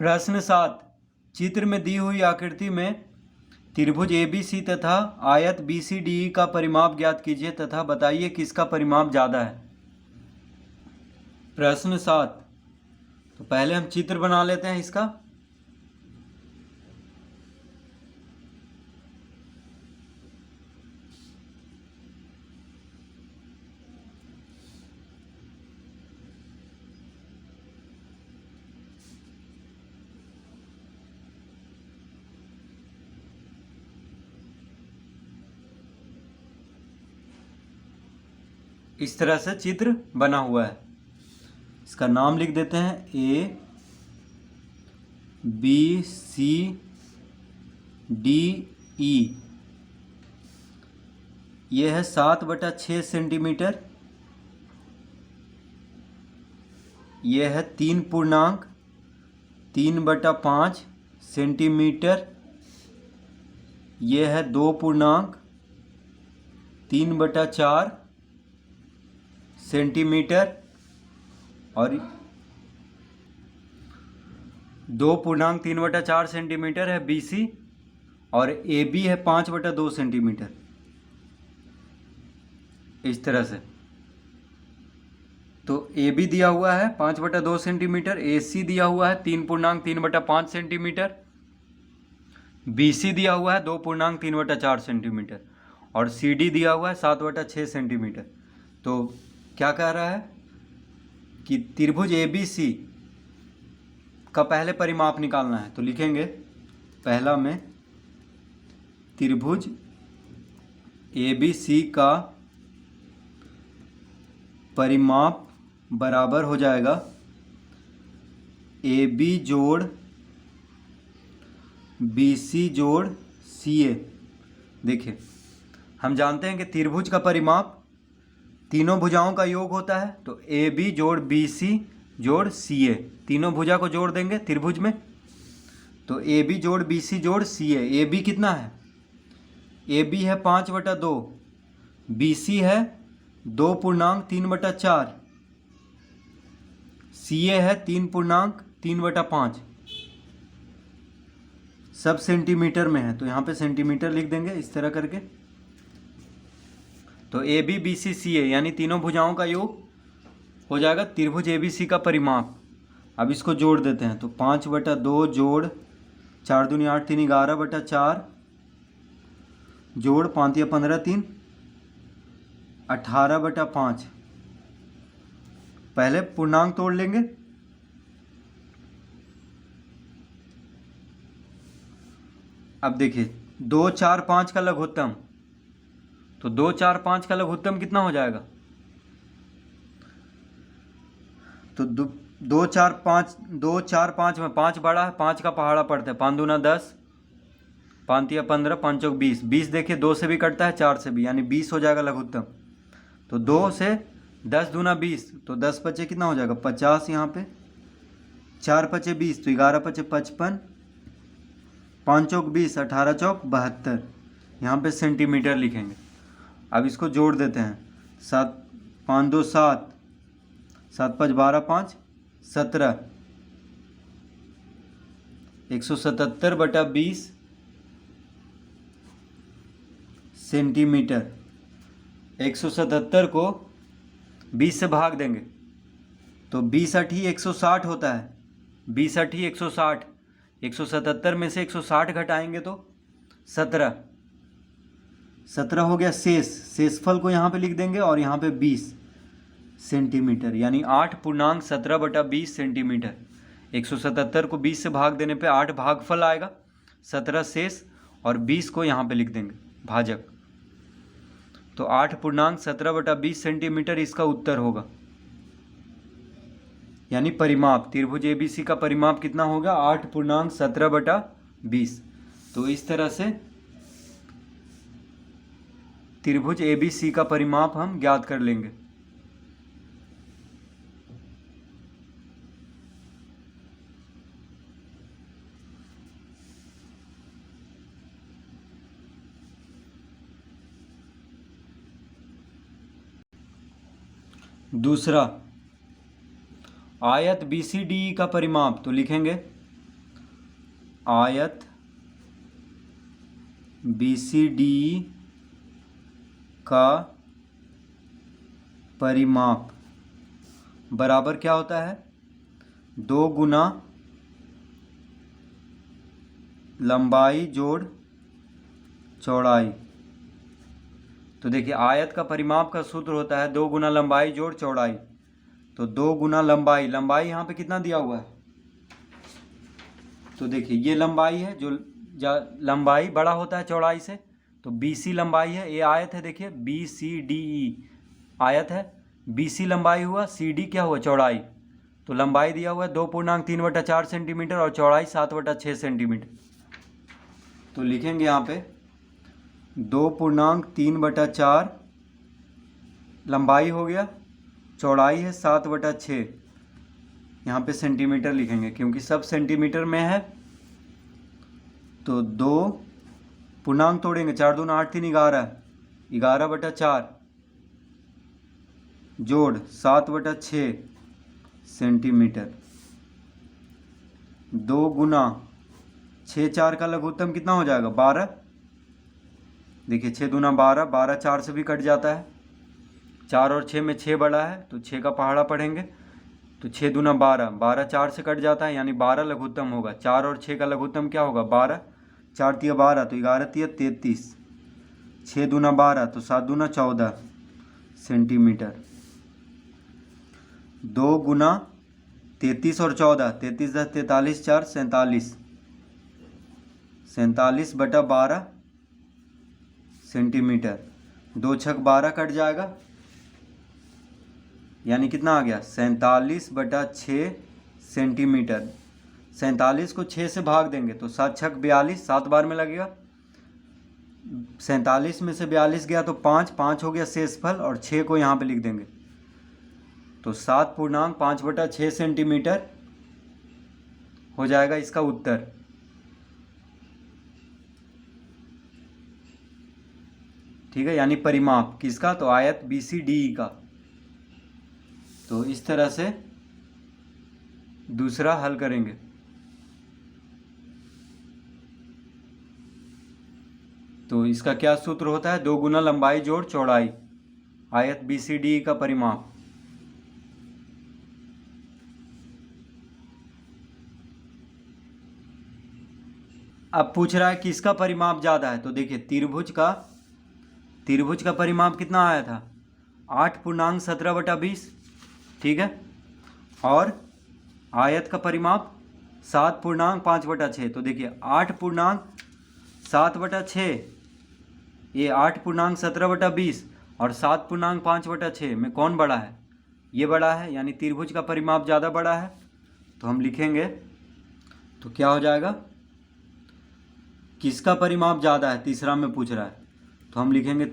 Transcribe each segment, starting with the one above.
प्रश्न 7। चित्र में दी हुई आकृति में त्रिभुज ABC तथा आयत BCDE का परिमाप ज्ञात कीजिए तथा बताइए किसका परिमाप ज़्यादा है। प्रश्न 7। तो पहले हम चित्र बना लेते हैं इसका। इस तरह से चित्र बना हुआ है। इसका नाम लिख देते हैं ABCDE। यह है 7/6 सेंटीमीटर। यह है 3.5 सेंटीमीटर। यह है 2.3/4 सेंटीमीटर और 2.3/4 सेंटीमीटर है BC और AB है 5/2 सेंटीमीटर। इस तरह से तो AB दिया हुआ है 5/2 सेंटीमीटर, AC दिया हुआ है 3.3/5 सेंटीमीटर, BC दिया हुआ है 2.3/4 सेंटीमीटर और CD दिया हुआ है 7/6 सेंटीमीटर। तो क्या कह रहा है कि त्रिभुज ABC का पहले परिमाप निकालना है। तो लिखेंगे पहला में त्रिभुज ABC का परिमाप बराबर हो जाएगा AB जोड़ BC जोड़ CA। देखिए हम जानते हैं कि त्रिभुज का परिमाप तीनों भुजाओं का योग होता है। तो AB जोड़ BC जोड़ CA, तीनों भुजा को जोड़ देंगे त्रिभुज में। तो AB जोड़ BC जोड़ CA। AB कितना है? AB है 5/2, BC है 2.3/4, CA है 3.3/5। सब सेंटीमीटर में है तो यहाँ पे सेंटीमीटर लिख देंगे इस तरह करके। तो AB BC CA यानी तीनों भुजाओं का योग हो जाएगा त्रिभुज ABC का परिमाप। अब इसको जोड़ देते हैं। तो 5/2 जोड़ 4 दूनी 8 3 11/4 जोड़ 5 या 15 3 18/5। पहले पूर्णांक तोड़ लेंगे। अब देखिए 2 4 5 का लघुत्तम। तो 2 4 5 का लघुत्तम कितना हो जाएगा? तो 2 4 5 में 5 बड़ा है, 5 का पहाड़ा पड़ता है। 5 दूना 10, 5 या 15, 5 चौक 20। 20 देखिए 2 से भी कटता है 4 से भी, यानी 20 हो जाएगा लघुत्तम। तो 2 से 10 दूना 20, तो 10 पचे कितना हो जाएगा? 50। यहाँ पे 4 पचे 20, तो 11 पचे 55, 5 चौक 20, 18 चौक 72। यहाँ पे सेंटीमीटर लिखेंगे। अब इसको जोड़ देते हैं। 7 5 2 7, 7 5 12 5 17, 177/20 सेंटीमीटर। 177 को 20 से भाग देंगे तो 20 8 160 होता है। 20 8 160। 177 में से 160 घटाएंगे तो 17 हो गया शेषफल को यहाँ पे लिख देंगे और यहाँ पे 20 सेंटीमीटर, यानी 8.17/20 सेंटीमीटर। 177 को 20 से भाग देने पे 8 भागफल आएगा, 17 शेष और 20 को यहाँ पे लिख देंगे भाजक। तो 8.17/20 सेंटीमीटर इसका उत्तर होगा। यानी परिमाप त्रिभुज ABC का परिमाप कितना होगा? 8.17/20। तो इस तरह से त्रिभुज ABC का परिमाप हम ज्ञात कर लेंगे। दूसरा, आयत BCDE का परिमाप। तो लिखेंगे आयत BCDE का परिमाप बराबर क्या होता है? 2 गुना लंबाई जोड़ चौड़ाई। तो देखिए आयत का परिमाप का सूत्र होता है 2 गुना लंबाई जोड़ चौड़ाई। तो 2 गुना लंबाई, लंबाई यहाँ पे कितना दिया हुआ है? तो देखिए ये लंबाई है, जो लंबाई बड़ा होता है चौड़ाई से, तो BC लंबाई है। ये आयत है, देखिए BCDE आयत है, BC लंबाई हुआ, CD क्या हुआ? चौड़ाई। तो लंबाई दिया हुआ है 2.3/4 सेंटीमीटर और चौड़ाई 7/6 सेंटीमीटर। तो लिखेंगे यहाँ पे 2.3/4 लंबाई हो गया, चौड़ाई है 7/6, यहाँ पे सेंटीमीटर लिखेंगे क्योंकि सब सेंटीमीटर में है। तो 2 पूर्णांक तोड़ेंगे, 4 दूना 8 3 11, 11/4 जोड़ 7/6 सेंटीमीटर। 2 गुना 6 4 का लघुत्तम कितना हो जाएगा? 12। देखिए 6 दूना 12, 12 4 से भी कट जाता है, 4 और 6 में 6 बड़ा है तो 6 का पहाड़ा पढ़ेंगे। तो 6 दूना 12, 12 4 से कट जाता है, यानी 12 लघुत्तम होगा। 4 और 6 का लघुत्तम क्या होगा? 12, 4 तिया 12 तो 11 तिया 33, 6 दूना 12 तो 7 दूना 14 सेंटीमीटर। 2 गुना 33 और 14, 33 10 43 4 47, 47/12 सेंटीमीटर। 2 छक 12 कट जाएगा, यानी कितना आ गया? 47/6 सेंटीमीटर। 47 को 6 से भाग देंगे तो 7 छक 42, 7 बार में लगेगा। 47 में से 42 गया तो 5, 5 हो गया शेषफल, और 6 को यहाँ पे लिख देंगे। तो 7.5/6 सेंटीमीटर हो जाएगा इसका उत्तर। ठीक है, यानी परिमाप किसका? तो आयत BCDE का। तो इस तरह से दूसरा हल करेंगे। तो इसका क्या सूत्र होता है? 2 गुना लंबाई जोड़ चौड़ाई, आयत BCDE का परिमाप। अब पूछ रहा है किसका परिमाप ज़्यादा है? तो देखिए त्रिभुज का परिमाप कितना आया था? 8.17/20, ठीक है। और आयत का परिमाप 7.5/6। तो देखिए 8.7/6, ये 8.17/20 और 7.5/6 में कौन बड़ा है? ये बड़ा है, यानी त्रिभुज का परिमाप ज़्यादा बड़ा है। तो हम लिखेंगे, तो क्या हो जाएगा? किसका परिमाप ज़्यादा है? तीसरा में पूछ रहा है, तो हम लिखेंगे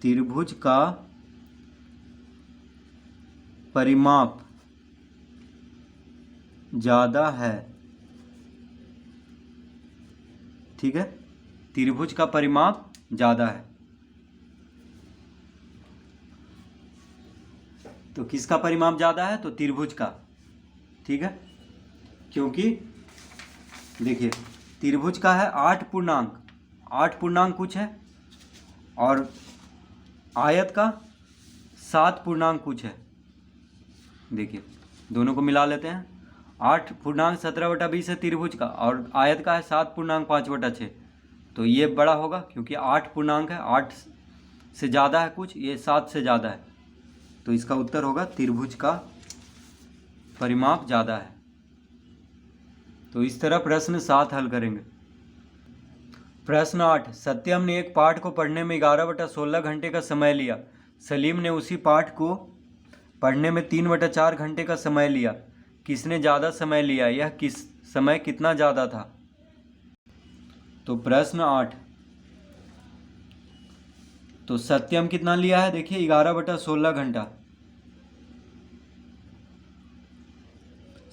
त्रिभुज का परिमाप ज़्यादा है। ठीक है, त्रिभुज का परिमाप ज़्यादा है। तो किसका परिमाप ज़्यादा है? तो त्रिभुज का। ठीक है, क्योंकि देखिए त्रिभुज का है 8 पूर्णांक कुछ है, और आयत का 7 पूर्णांक कुछ है। देखिए दोनों को मिला लेते हैं। 8.17/20 है त्रिभुज का, और आयत का है 7.5/6। तो ये बड़ा होगा क्योंकि 8 पूर्णांक है, 8 से ज़्यादा है कुछ, ये 7 से ज़्यादा है। तो इसका उत्तर होगा त्रिभुज का परिमाप ज़्यादा है। तो इस तरह प्रश्न 7 हल करेंगे। प्रश्न 8, सत्यम ने एक पाठ को पढ़ने में 11/16 घंटे का समय लिया। सलीम ने उसी पाठ को पढ़ने में 3/4 घंटे का समय लिया। किसने ज़्यादा समय लिया? यह समय कितना ज़्यादा था? तो प्रश्न 8, तो सत्यम कितना लिया है? देखिए 11/16 घंटा।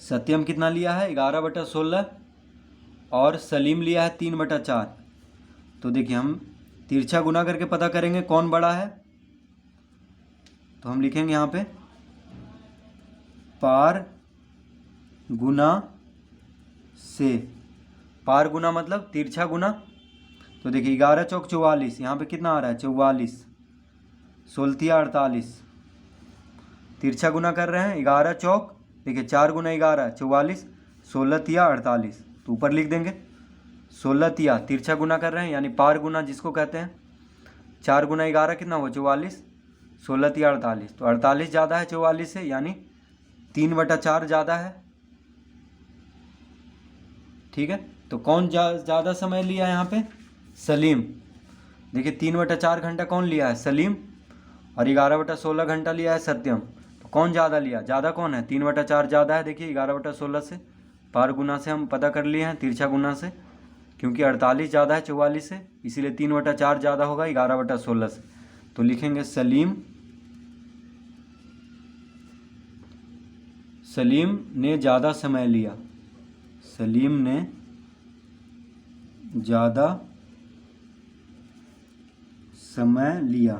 सत्यम कितना लिया है? 11/16, और सलीम लिया है 3/4। तो देखिए हम तिरछा गुना करके पता करेंगे कौन बड़ा है। तो हम लिखेंगे यहाँ पे पार गुना से, पार गुना मतलब तिरछा गुना। तो देखिए 11 चौक 44, यहाँ पे कितना आ रहा है 44, 16 तिया 48, तिरछा गुना कर रहे हैं 11 चौक, देखिए 4 गुना 11 44, 16 तिया 48, तो ऊपर लिख देंगे 16 तिया, तिरछा गुना कर रहे हैं यानी पार गुना जिसको कहते हैं। 4 गुना 11 कितना हुआ 44, 16 तिया 48, तो 48 ज़्यादा है 44 से, यानी 3/4 ज़्यादा है। ठीक है, तो कौन ज़्यादा समय लिया यहाँ पे, सलीम। देखिए 3/4 घंटा कौन लिया है, सलीम, और 11/16 घंटा लिया है सत्यम। तो कौन ज़्यादा लिया, ज़्यादा कौन है, 3/4 ज़्यादा है। देखिए 11/16 से, पार गुना से हम पता कर लिए हैं, तिरछा गुना से, क्योंकि 48 ज़्यादा है 44 से, इसीलिए 3/4 ज़्यादा होगा 11/16 से। तो लिखेंगे सलीम ने ज़्यादा समय लिया, सलीम ने ज़्यादा समय लिया,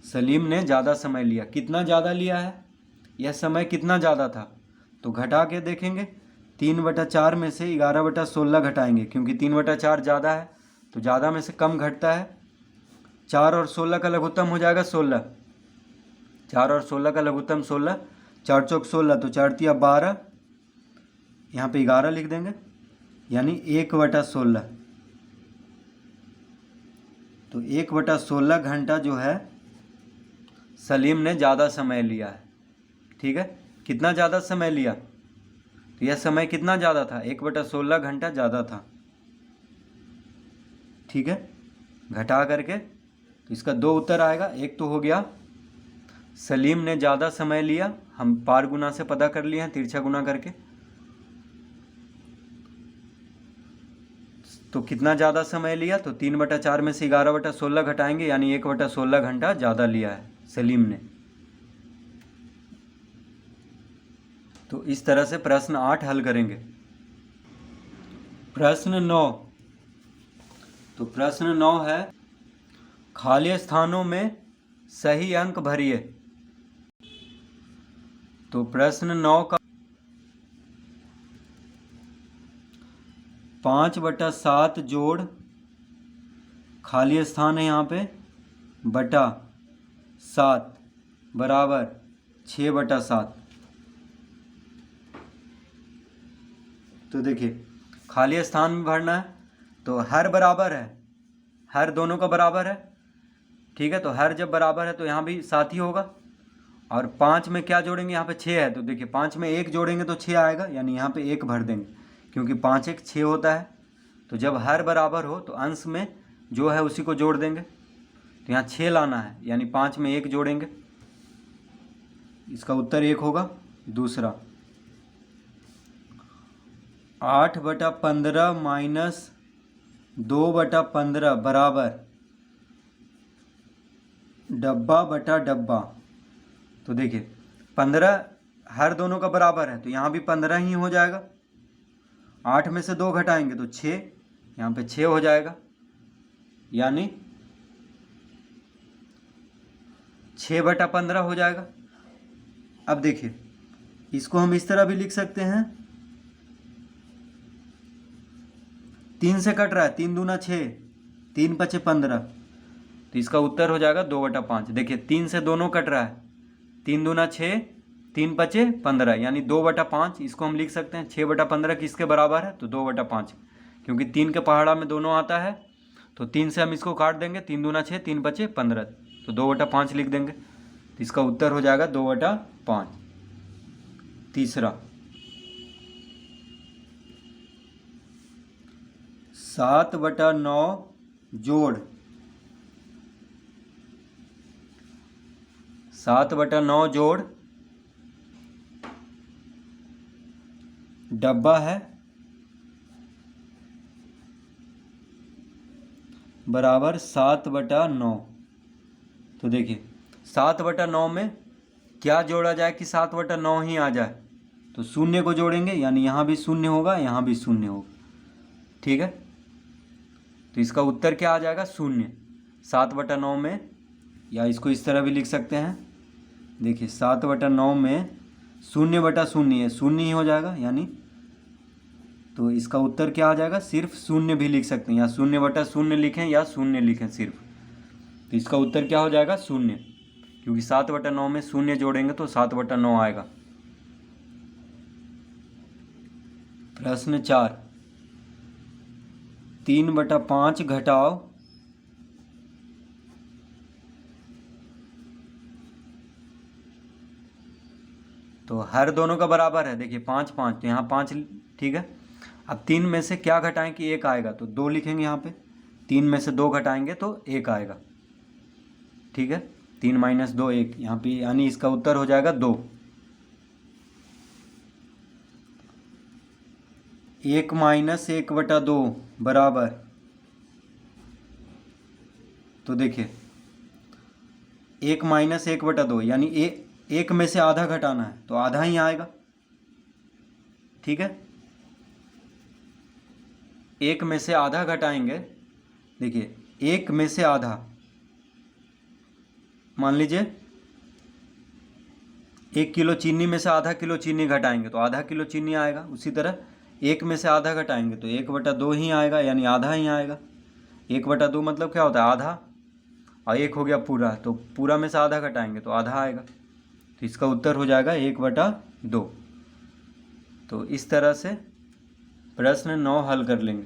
सलीम ने ज़्यादा समय लिया। कितना ज़्यादा लिया है, यह समय कितना ज़्यादा था, तो घटा के देखेंगे, 3/4 में से 11/16 घटाएंगे, क्योंकि 3/4 ज़्यादा है तो ज़्यादा में से कम घटता है। 4 और 16 का लघुत्तम हो जाएगा 16, 4 और 16 का लघुत्तम 16, 4 चौक 16, तो 4 तिया 12, यहाँ पे 11 लिख देंगे, यानी 1/16। तो 1/16 घंटा जो है सलीम ने ज़्यादा समय लिया है। ठीक है, कितना ज़्यादा समय लिया, तो यह समय कितना ज़्यादा था, 1/16 घंटा ज़्यादा था। ठीक है, घटा करके तो इसका 2 उत्तर आएगा। एक तो हो गया सलीम ने ज़्यादा समय लिया, हम पार गुना से पता कर लिए हैं तिरछा गुना करके। तो कितना ज़्यादा समय लिया, तो 3/4 में से 11/16 घटाएंगे, यानी 1/16 घंटा ज़्यादा लिया है सलीम ने। तो इस तरह से प्रश्न 8 हल करेंगे। प्रश्न 9, तो प्रश्न 9 है खाली स्थानों में सही अंक भरिए। तो प्रश्न 9 का 5/7 जोड़ खाली स्थान है यहाँ पे बटा 7 बराबर 6/7। तो देखिए खाली स्थान में भरना है, तो हर बराबर है, हर दोनों का बराबर है। ठीक है, तो हर जब बराबर है तो यहाँ भी 7 ही होगा, और 5 में क्या जोड़ेंगे, यहाँ पे 6 है, तो देखिए 5 में 1 जोड़ेंगे तो 6 आएगा, यानी यहाँ पे 1 भर देंगे, क्योंकि 5 1 6 होता है। तो जब हर बराबर हो तो अंश में जो है उसी को जोड़ देंगे, तो यहाँ 6 लाना है, यानी 5 में 1 जोड़ेंगे, इसका उत्तर 1 होगा। दूसरा 8/15 माइनस 2/15 बराबर डब्बा बटा डब्बा। तो देखिए 15 हर दोनों का बराबर है, तो यहाँ भी 15 ही हो जाएगा। 8 में से 2 घटाएंगे तो 6, यहाँ पे 6 हो जाएगा, यानी 6/15 हो जाएगा। अब देखिए इसको हम इस तरह भी लिख सकते हैं, 3 से कट रहा है, 3 दूना 6, 3 5 15, तो इसका उत्तर हो जाएगा 2/5। देखिए 3 से दोनों कट रहा है, 3 दूना 6, 3 5 15, यानी 2/5। इसको हम लिख सकते हैं 6/15 किसके बराबर है, तो 2/5, क्योंकि 3 के पहाड़ा में दोनों आता है, तो 3 से हम इसको काट देंगे, 3 दूना 6, 3 5 15, तो 2/5 लिख देंगे, तो इसका उत्तर हो जाएगा 2/5। तीसरा 7/9 जोड़ 7/9 जोड़ डब्बा है बराबर 7/9। तो देखिए 7/9 में क्या जोड़ा जाए कि 7/9 ही आ जाए, तो शून्य को जोड़ेंगे, यानी यहाँ भी शून्य होगा, यहाँ भी शून्य होगा। ठीक है, तो इसका उत्तर क्या आ जाएगा, शून्य। 7/9 में, या इसको इस तरह भी लिख सकते हैं, देखिए 7/9 में शून्य बटा शून्य है, शून्य ही हो जाएगा यानी, तो इसका उत्तर क्या आ जाएगा, सिर्फ शून्य भी लिख सकते हैं, या शून्य बटा शून्य लिखें या शून्य लिखें सिर्फ, तो इसका उत्तर क्या हो जाएगा, शून्य, क्योंकि 7/9 में शून्य जोड़ेंगे तो 7/9 आएगा। प्रश्न 4, 3/5 घटाओ तो हर दोनों का बराबर है, देखिए 5 5, तो यहाँ 5 ठीक है। अब 3 में से क्या घटाएं कि 1 आएगा, तो 2 लिखेंगे यहाँ पे, 3 में से 2 घटाएंगे तो 1 आएगा, ठीक है। 3 - 2 1 यहाँ पे, यानी इसका उत्तर हो जाएगा 2। 1 - 1/2 बराबर, तो देखिए 1 - 1/2 यानी 1 में से आधा घटाना है तो आधा ही आएगा, ठीक है। 1 में से आधा घटाएंगे, देखिए 1 में से आधा, मान लीजिए 1 किलो चीनी में से आधा किलो चीनी घटाएंगे तो आधा किलो चीनी आएगा। उसी तरह 1 में से आधा घटाएंगे तो 1/2 ही आएगा, यानी आधा ही आएगा। 1/2 मतलब क्या होता है, आधा, और 1 हो गया पूरा, तो पूरा में से आधा घटाएंगे तो आधा आएगा, तो इसका उत्तर हो जाएगा 1/2। तो इस तरह से प्रश्न 9 हल कर लेंगे।